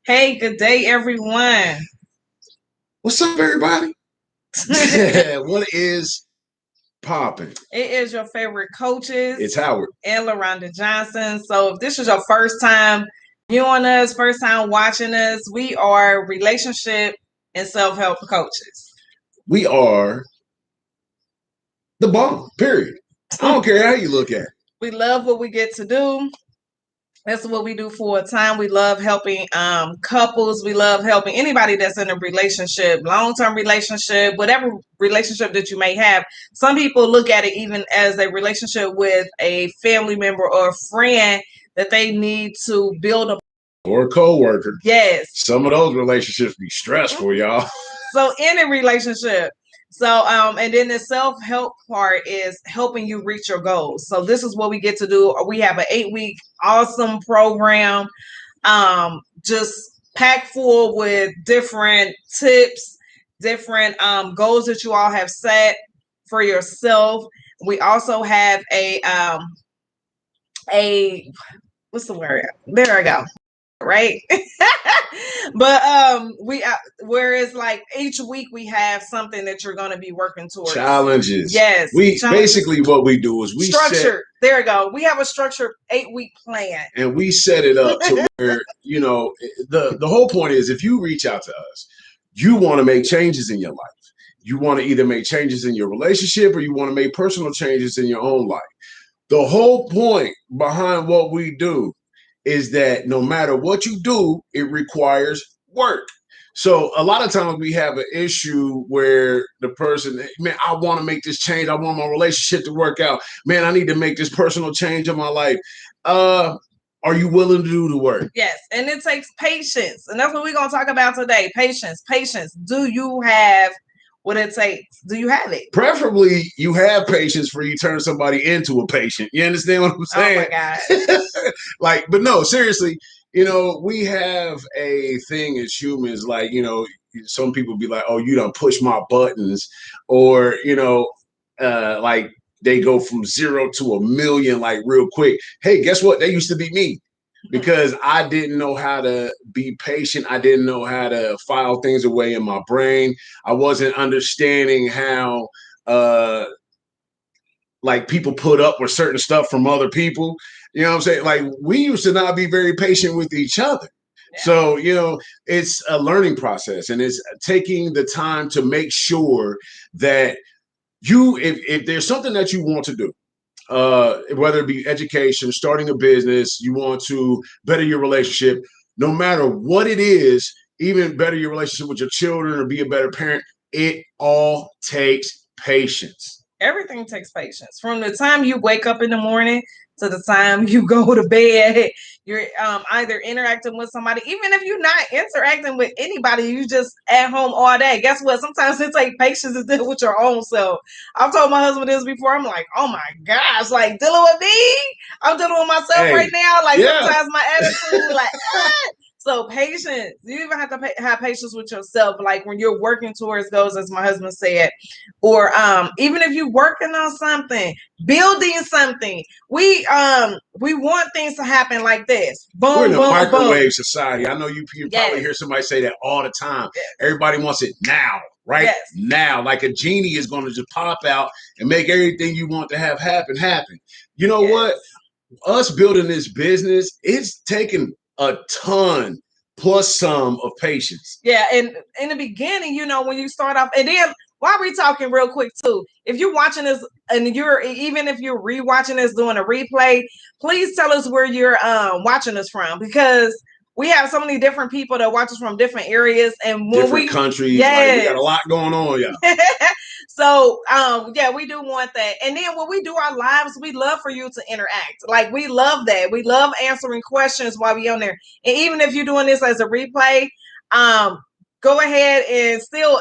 Hey, good day, everyone. What's up, everybody? What is popping? It is your favorite coaches It's Howard. and LaRhonda Johnson. So, if this is your first time viewing us, first time watching us, we are relationship and self help coaches. We are the bomb, period. I don't care how you look at it. We love what we get to do. That's what we do for a time. We love helping couples. We love helping anybody that's in a relationship, long-term relationship, whatever relationship that you may have. Some people look at it even as a relationship with a family member or a friend that they need to build a Or a co-worker. Yes. Some of those relationships be stressful, y'all. So any relationship. So and then the self-help part is helping you reach your goals. So this is what we get to do. We have an 8-week awesome program, just packed full with different tips, different goals that you all have set for yourself. We also have a what's the word? There I go. Right. But we whereas like each week we have something that you're going to be working towards. Challenges. Yes. Basically what we do is we structure. There we go. We have a structured 8-week plan. And we set it up to where, the whole point is if you reach out to us, you want to make changes in your life. You want to either make changes in your relationship or you want to make personal changes in your own life. The whole point behind what we do is that no matter what you do, it requires work. So a lot of times we have an issue where the person, man, I want to make this change. I want my relationship to work out. Man, I need to make this personal change in my life. Are you willing to do the work? Yes, and it takes patience. And that's what we're going to talk about today. Patience. Do you have what it takes? Do you have it? Preferably, you have patience for you turn somebody into a patient. You understand what I'm saying? Oh my God. But no, seriously, we have a thing as humans, like, some people be like, oh, you done push my buttons, or, like they go from 0 to 1,000,000 like real quick. Hey, guess what? That used to be me. Because I didn't know how to be patient. I didn't know how to file things away in my brain. I wasn't understanding how like people put up with certain stuff from other people. You know what I'm saying? Like we used to not be very patient with each other. Yeah. So, it's a learning process, and it's taking the time to make sure that if there's something that you want to do, whether it be education, starting a business, you want to better your relationship, no matter what it is, even better your relationship with your children or be a better parent, it all takes patience. Everything takes patience. From the time you wake up in the morning to the time you go to bed, you're either interacting with somebody. Even if you're not interacting with anybody, you just at home all day. Guess what? Sometimes it takes patience to deal with your own self. I've told my husband this before. I'm like, oh my gosh, like dealing with me. I'm dealing with myself right now. Like sometimes my attitude, like, So patience. You even have to have patience with yourself. Like when you're working towards goals, as my husband said, or even if you're working on something, building something. We want things to happen like this. Boom, we're in a boom, microwave boom. Society. I know you probably hear somebody say that all the time. Yes. Everybody wants it now, right? Yes. Now, like a genie is going to just pop out and make everything you want to have happen. You know what? Us building this business, it's taken a ton plus some of patience. Yeah, and in the beginning, when you start off, and then while we're talking real quick too, if you're watching this and even if you're rewatching this doing a replay, please tell us where you're watching us from, because we have so many different people that watch us from different areas and different countries. Like, we got a lot going on, yeah. So, we do want that. And then when we do our lives, we love for you to interact. Like, we love that. We love answering questions while we on there. And even if you're doing this as a replay, go ahead and still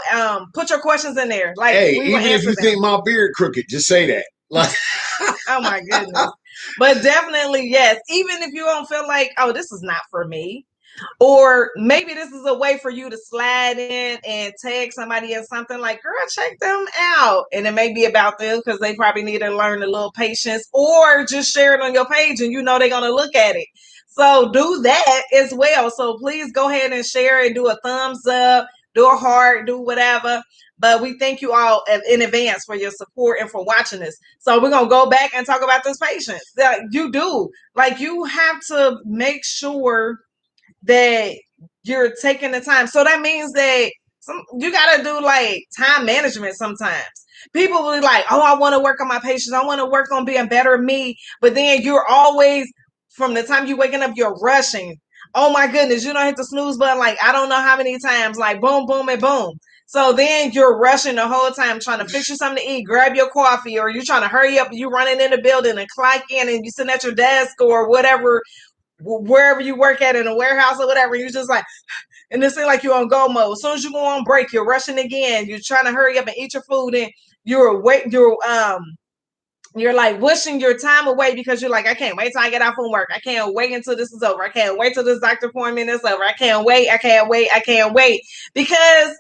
put your questions in there. Like, hey, even if you think my beard crooked, just say that. Like, oh my goodness. But definitely, yes. Even if you don't feel like, oh, this is not for me. Or maybe this is a way for you to slide in and tag somebody in something like, girl, check them out. And it may be about them because they probably need to learn a little patience, or just share it on your page and they're going to look at it. So do that as well. So please go ahead and share it, do a thumbs up, do a heart, do whatever. But we thank you all in advance for your support and for watching this. So we're gonna go back and talk about this patience. That you do. Like you have to make sure that you're taking the time. So that means that you got to do like time management sometimes. People will be like, oh, I want to work on my patience. I want to work on being better me. But then you're always, from the time you're waking up, you're rushing. Oh my goodness, you don't hit the snooze button like I don't know how many times, like boom, boom, and boom. So then you're rushing the whole time trying to fix you something to eat, grab your coffee, or you're trying to hurry up. You running in the building and clock in and you sitting at your desk or whatever, wherever you work at in a warehouse or whatever, you're just like, and it seems like you're on go mode. As soon as you go on break, you're rushing again. You're trying to hurry up and eat your food, and you're like wishing your time away because you're like, I can't wait till I get out from work. I can't wait until this is over. I can't wait till this doctor appointment is over. I can't wait. I can't wait. I can't wait because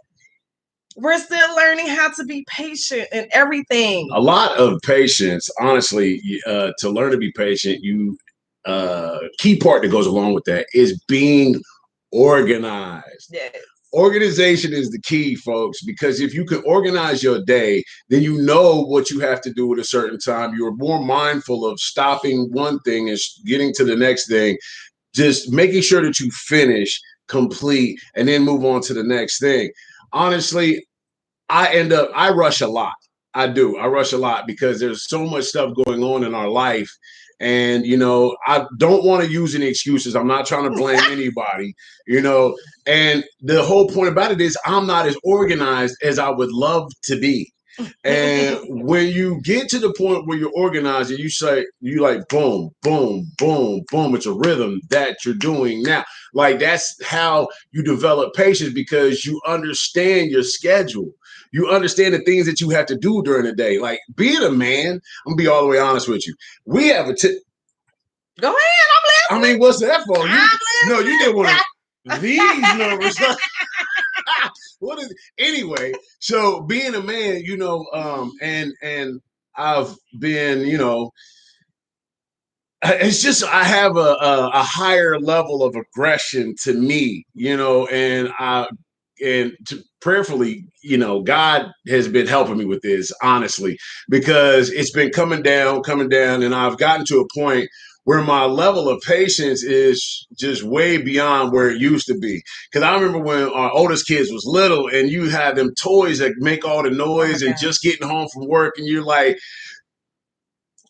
we're still learning how to be patient and everything. A lot of patience, honestly, to learn to be patient, key part that goes along with that is being organized. Yes. Organization is the key, folks, because if you can organize your day, then you know what you have to do at a certain time. You're more mindful of stopping one thing and getting to the next thing, just making sure that you finish, complete, and then move on to the next thing. Honestly, I rush a lot. I do. I rush a lot because there's so much stuff going on in our life. And, I don't want to use any excuses. I'm not trying to blame anybody, and the whole point about it is I'm not as organized as I would love to be. And when you get to the point where you're organized and you like boom, boom, boom, boom, it's a rhythm that you're doing now. Like that's how you develop patience because you understand your schedule. You understand the things that you have to do during the day. Like being a man, I'm gonna be all the way honest with you. We have Go ahead, I'm listening. I mean, what's that for? You get one of these numbers. What is anyway? So being a man, and I've been, it's just I have a higher level of aggression to me, prayerfully, God has been helping me with this, honestly, because it's been coming down, and I've gotten to a point where my level of patience is just way beyond where it used to be. Because I remember when our oldest kids was little and you had them toys that make all the noise and just getting home from work and you're like,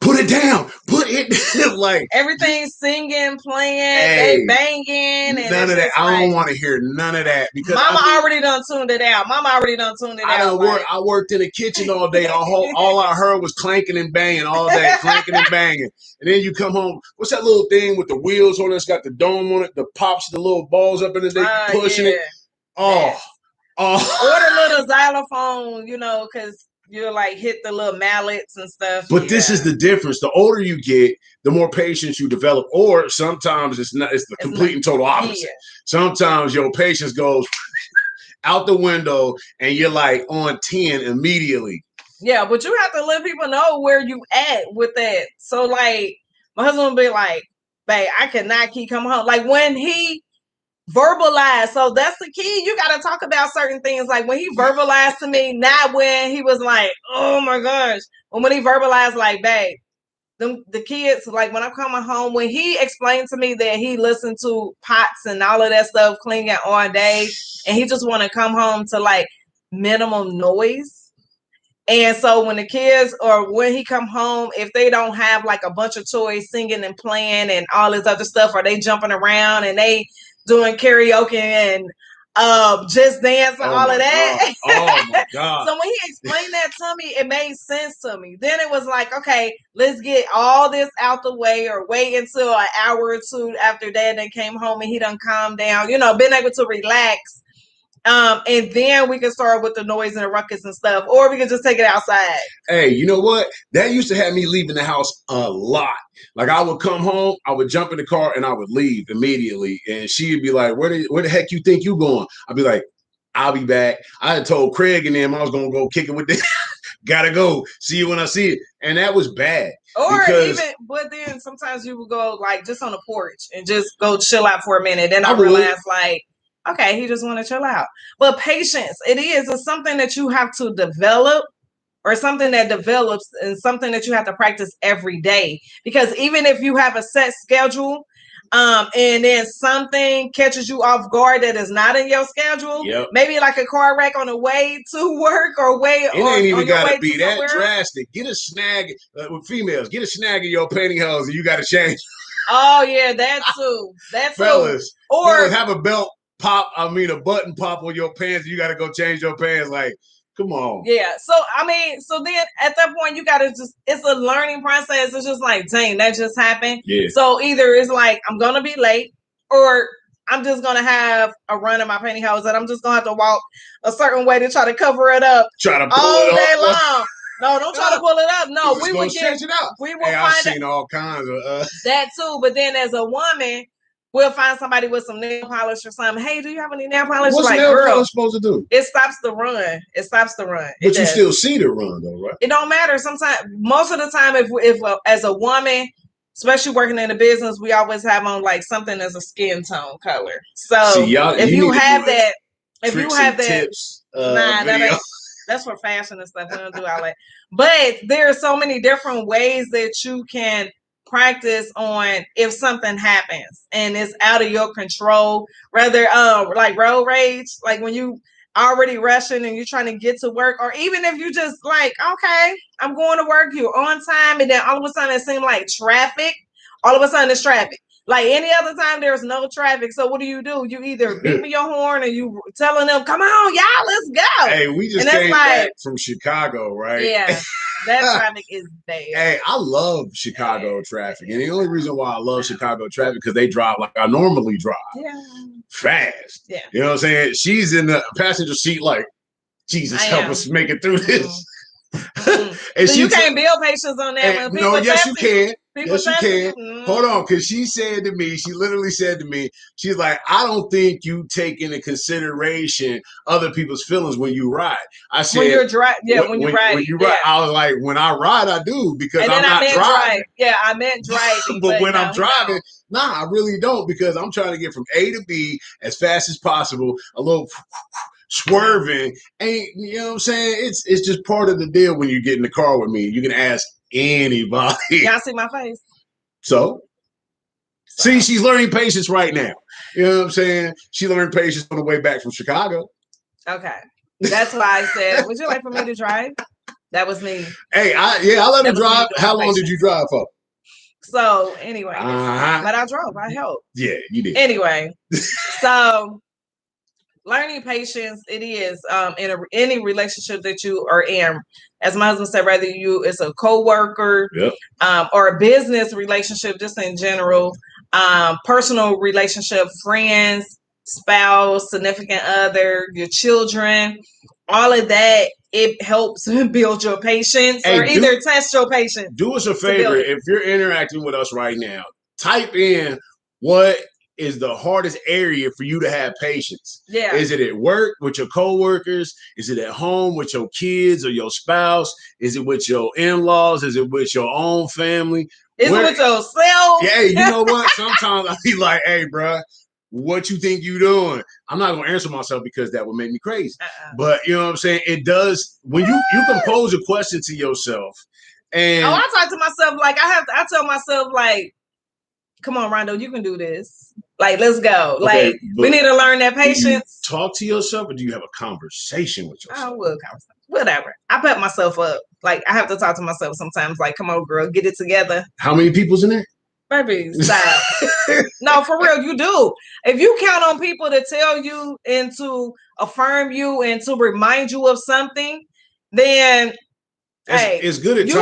put it down, put it like everything's singing, playing, they banging, and none of that. I don't want to hear none of that because Mama already done tuned it out. I worked in the kitchen all day. All I heard was clanking and banging all day, clanking and banging. And then you come home. What's that little thing with the wheels on it? It's got the dome on it. The pops the little balls up in it. They pushing it. Oh. Or the little xylophone, because you like hit the little mallets and stuff. But this is the difference. The older you get, the more patience you develop. Or sometimes it's the complete and total opposite. Yeah. Sometimes your patience goes out the window and you're like on 10 immediately. Yeah, but you have to let people know where you at with that. So like my husband will be like, babe, I cannot keep coming home. Like when he verbalized, so that's the key. You got to talk about certain things. Like when he verbalized to me, not when he was like, oh my gosh. When he verbalized like, babe, the kids, like when I'm coming home, when he explained to me that he listened to pots and all of that stuff cleaning all day, and he just want to come home to like minimum noise. And so when the kids or when he come home, if they don't have like a bunch of toys singing and playing and all this other stuff, or they jumping around and they doing karaoke and just dance and all of that. Oh my God. So when he explained that to me, it made sense to me. Then it was like, okay, let's get all this out the way, or wait until an hour or two after Dad then came home and he done calmed down, been able to relax. And then we can start with the noise and the ruckus and stuff, or we can just take it outside. Hey, you know what? That used to have me leaving the house a lot. Like I would come home, I would jump in the car and I would leave immediately. And she'd be like, where the heck you think you going? I'd be like, I'll be back. I had told Craig and them I was going to go kick it with them. Gotta go. See you when I see it. And that was bad. Or because even, but then sometimes you will go like just on the porch and just go chill out for a minute. Then I I would. realize like, okay, he just want to chill out. But patience, it's something that you have to develop, or something that develops, and something that you have to practice every day. Because even if you have a set schedule, and then something catches you off guard that is not in your schedule, Yep. maybe like a car wreck on the way to work or It ain't even on your gotta way be to that somewhere. drastic. Get a snag with females. Get a snag in your pantyhose, and you got to change. Oh yeah, that too. That too. Fellas, Or have a belt pop. I mean, a button pop on your pants. And you got to go change your pants. Like, come on. yeah. So I mean, so then at that point you gotta it's a learning process. It's just like, dang, that just happened. Yeah. So either it's like I'm gonna be late, or I'm just gonna have a run in my pantyhose and I'm just gonna have to walk a certain way to try to cover it up. Try to pull all it day off. long. No, don't try to pull it up. No, we will stretch it out. We will Hey, find I've seen all kinds of that too. But then as a woman, we'll find somebody with some nail polish or something. Hey, do you have any nail polish? What's like, nail girl, polish supposed to do? It stops the run. It stops the run. But you still see the run though, right? It don't matter. Sometimes, most of the time, if as a woman, especially working in the business, we always have on like something as a skin tone color. So see, if you have that, tips, that's for fashion and stuff. We don't do all that. But there are so many different ways that you can practice on if something happens and it's out of your control. Rather, like road rage, like when you already rushing and you're trying to get to work, or even if you just like, okay, I'm going to work, you're on time, and then all of a sudden it seems like traffic. All of a sudden it's traffic. Like any other time, there's no traffic. So what do? You either beeping your horn or you telling them, "Come on, y'all, let's go." Hey, we just came back from Chicago, right? Yeah, that traffic is bad. Hey, I love Chicago traffic, and the only reason why I love Chicago traffic because they drive like I normally drive, fast. Yeah, you know what I'm saying. She's in the passenger seat, like Jesus, help us make it through this. And so you can't build patience on that. No, yes, you can. Yes, you can. Hold on, because she literally said to me, she's like, I don't think you take into consideration other people's feelings when you ride. I said, when you're driving, when you ride. I was like, when I ride, I do because I'm not driving. Yeah, I meant driving. but when I'm driving, nah, I really don't because I'm trying to get from A to B as fast as possible. A little swerving ain't, you know what I'm saying? It's just part of the deal when you get in the car with me. You can ask anybody. Y'all see my face? So, see, she's learning patience right now. You know what I'm saying? She learned patience on the way back from Chicago. Okay. That's why I said, would you like for me to drive? That was me. Hey, I let her drive. How long did you drive for? So, anyway. But I drove. I helped. Yeah, you did. Anyway. So, learning patience, it is in any relationship that you are in. As my husband said, whether it's a co-worker, or a business relationship, just in general, personal relationship, friends, spouse, significant other, your children, all of that, it helps build your patience or either test your patience. Do us a favor, if you're interacting with us right now, type in what is the hardest area for you to have patience. Yeah. Is it at work with your coworkers? Is it at home with your kids or your spouse? Is it with your in-laws? Is it with your own family? Is it with yourself? Yeah, you know what? Sometimes I be like, hey, bro, what you think you doing? I'm not going to answer myself because that would make me crazy. But you know what I'm saying? It does. When you can pose a question to yourself. And I talk to myself like I tell myself like, come on, Rondo, you can do this. Like, let's go. Okay, like, we need to learn that patience. Do you talk to yourself or do you have a conversation with yourself? I will conversation. Whatever. I put myself up. Like, I have to talk to myself sometimes. Like, come on, girl, get it together. How many people's in there? Baby, stop. No, for real, you do. If you count on people to tell you and to affirm you and to remind you of something, then it's good at times.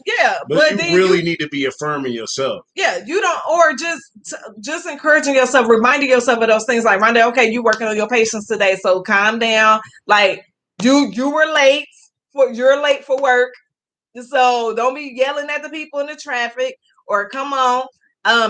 You have to, but you really need to be affirming yourself. Yeah, you don't, or just encouraging yourself, reminding yourself of those things. Like, Rhonda, okay, you working on your patience today, so calm down. Like, you were late you're late for work, so don't be yelling at the people in the traffic. Or come on,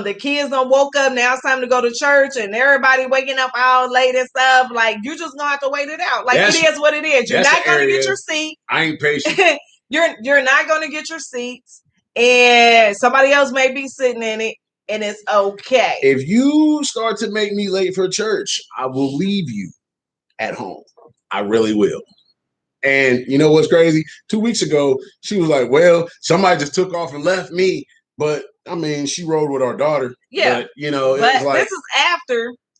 the kids don't woke up. Now it's time to go to church, and everybody waking up all late and stuff. Like, you just gonna have to wait it out. Like, it is what it is. You're not gonna get your seat. I ain't patient. You're not going to get your seats, and somebody else may be sitting in it, and it's okay. If you start to make me late for church, I will leave you at home. I really will. And you know what's crazy? 2 weeks ago, she was like, well, somebody just took off and left me. But I mean, she rode with our daughter. Yeah. But you know, but it was like, this is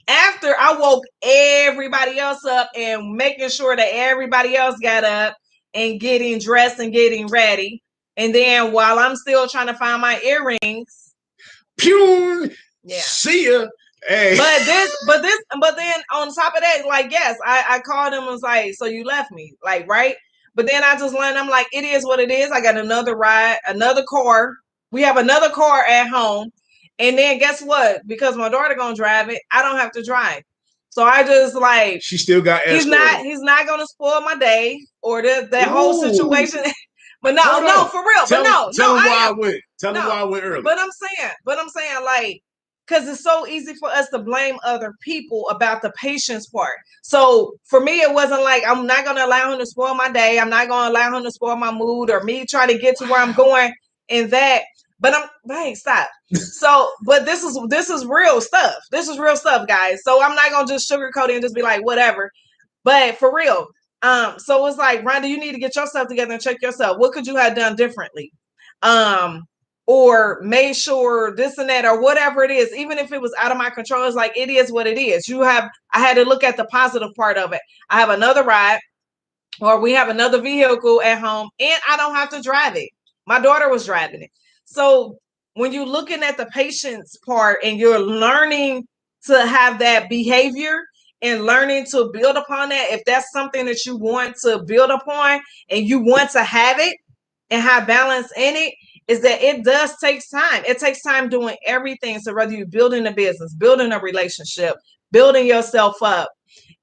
after I woke everybody else up and making sure that everybody else got up and getting dressed and getting ready. And then while I'm still trying to find my earrings, pew, yeah. See ya. Hey. But then on top of that, like, yes, I called him and was like, so you left me, like, right? But then I just learned, I'm like, it is what it is. I got another ride, another car. We have another car at home. And then guess what? Because my daughter gonna drive it, I don't have to drive. So I just like, she still got escorted. He's not gonna spoil my day or that whole situation. But no, for real. Tell him why I went. Tell him why I went early. But I'm saying, like, because it's so easy for us to blame other people about the patience part. So for me, it wasn't like I'm not going to allow him to spoil my day. I'm not going to allow him to spoil my mood or me trying to get to where I'm going in that. But hey, stop. So, but this is real stuff. This is real stuff, guys. So I'm not going to just sugarcoat it and just be like, whatever. But for real. So it's like, Rhonda, you need to get yourself together and check yourself. What could you have done differently? Or made sure this and that, or whatever it is, even if it was out of my control, it's like, it is what it is. I had to look at the positive part of it. I have another ride, or we have another vehicle at home, and I don't have to drive it. My daughter was driving it. So when you're looking at the patience part and you're learning to have that behavior and learning to build upon that, if that's something that you want to build upon and you want to have it and have balance in it, is that it does take time. It takes time doing everything. So whether you're building a business, building a relationship, building yourself up,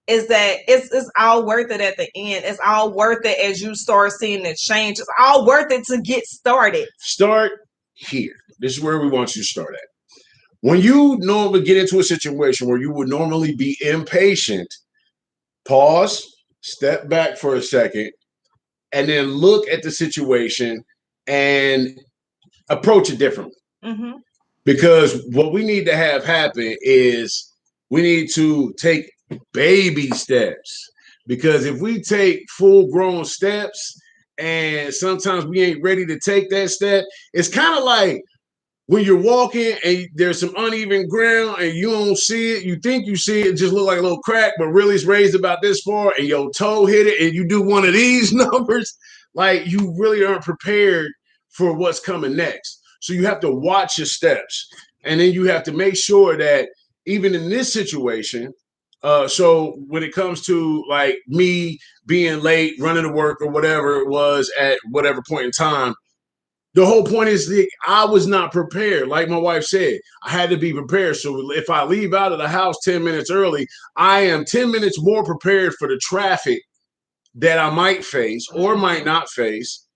is that it's all worth it at the end. It's all worth it as you start seeing the change. It's all worth it to get started. Start here. This is where we want you to start at. When you normally get into a situation where you would normally be impatient, pause, step back for a second, and then look at the situation and approach it differently. Mm-hmm. Because what we need to have happen is we need to take baby steps. Because if we take full-grown steps and sometimes we ain't ready to take that step, it's kind of like when you're walking and there's some uneven ground and you don't see it, you think you see it, just look like a little crack, but really it's raised about this far and your toe hit it and you do one of these numbers, like you really aren't prepared for what's coming next. So you have to watch your steps. And then you have to make sure that even in this situation, so when it comes to like me being late, running to work or whatever it was at whatever point in time, the whole point is that I was not prepared. Like my wife said, I had to be prepared. So if I leave out of the house 10 minutes early, I am 10 minutes more prepared for the traffic that I might face or might not face.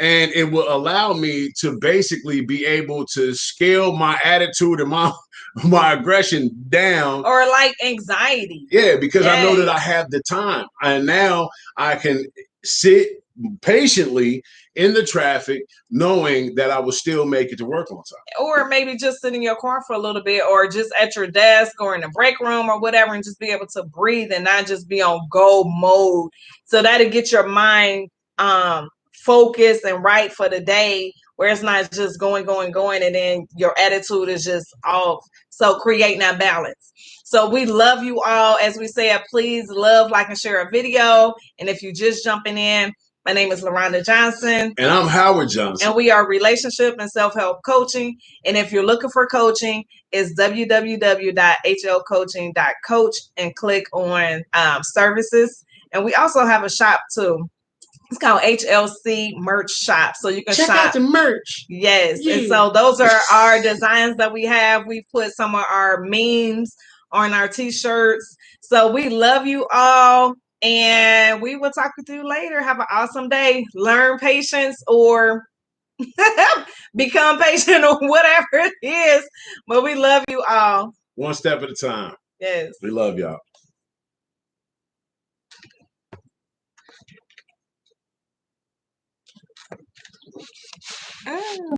And it will allow me to basically be able to scale my attitude and my aggression down. Or like anxiety. Yeah, because I know that I have the time. And now I can sit patiently in the traffic, knowing that I will still make it to work on time. Or maybe just sit in your car for a little bit, or just at your desk or in the break room or whatever, and just be able to breathe and not just be on go mode. So that'll get your mind focused and right for the day, where it's not just going, and then your attitude is just off. So creating that balance. So we love you all. As we said, please love, like, and share a video. And if you're just jumping in, my name is LaRhonda Johnson. And I'm Howard Johnson. And we are relationship and self-help coaching. And if you're looking for coaching, it's www.hlcoaching.coach and click on services. And we also have a shop too. It's called HLC Merch Shop. So you can check shop out the merch. Yes. Yeah. And so those are our designs that we have. We put some of our memes on our t-shirts. So we love you all. And we will talk with you later. Have an awesome day. Learn patience or become patient or whatever it is. But we love you all. One step at a time. Yes. We love y'all. Oh.